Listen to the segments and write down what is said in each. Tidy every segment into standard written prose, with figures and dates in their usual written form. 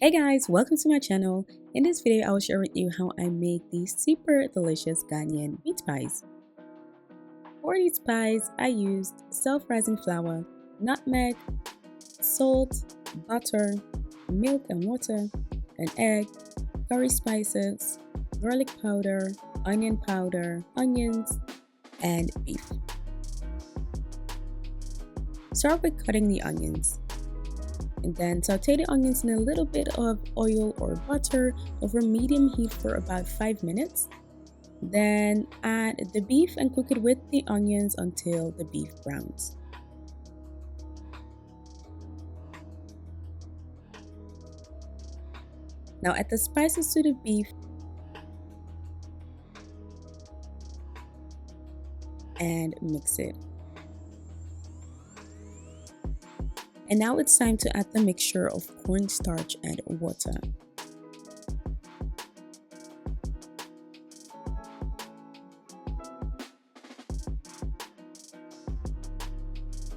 Hey guys, welcome to my channel. In this video, I will share with you how I make these super delicious Ghanaian meat pies. For these pies, I used self-rising flour, nutmeg, salt, butter, milk and water, an egg, curry spices, garlic powder, onions, and beef. Start with cutting the onions. And then saute the onions in a little bit of oil or butter over medium heat for about 5 minutes. Then add the beef and cook it with the onions until the beef browns. Now add the spices to the beef and mix it. And now it's time to add the mixture of cornstarch and water.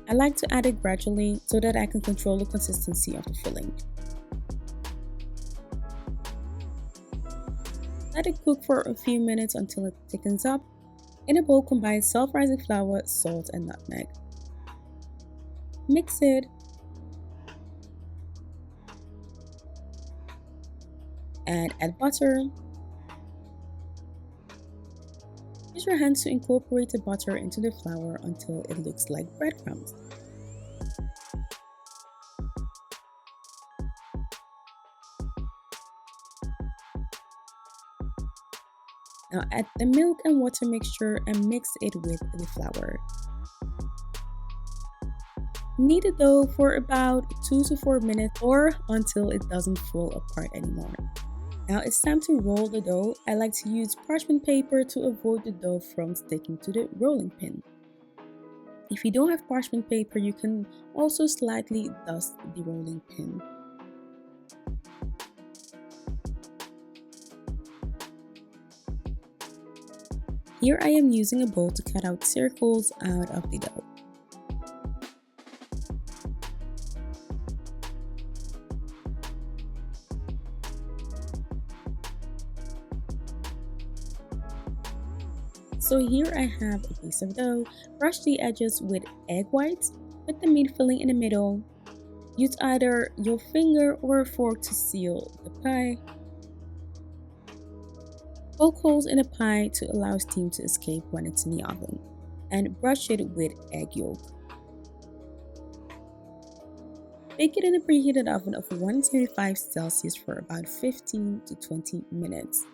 I like to add it gradually so that I can control the consistency of the filling. Let it cook for a few minutes until it thickens up. In a bowl, combine self-rising flour, salt, and nutmeg. Mix it. And add butter. Use your hands to incorporate the butter into the flour until it looks like breadcrumbs. Now add the milk and water mixture and mix it with the flour. Knead the dough for about 2 to 4 minutes or until it doesn't fall apart anymore. Now it's time to roll the dough. I like to use parchment paper to avoid the dough from sticking to the rolling pin. If you don't have parchment paper, you can also slightly dust the rolling pin. Here I am using a bowl to cut out circles out of the dough. So here I have a piece of dough. Brush the edges with egg whites. Put the meat filling in the middle. Use either your finger or a fork to seal the pie. Poke holes in the pie to allow steam to escape when it's in the oven. And brush it with egg yolk. Bake it in a preheated oven of 175 Celsius for about 15 to 20 minutes.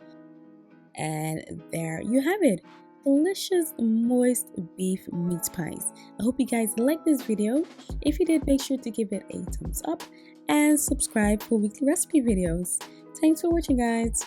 And there you have it. Delicious moist beef meat pies. I hope you guys liked this video. If you did, make sure to give it a thumbs up and subscribe for weekly recipe videos. Thanks for watching, guys.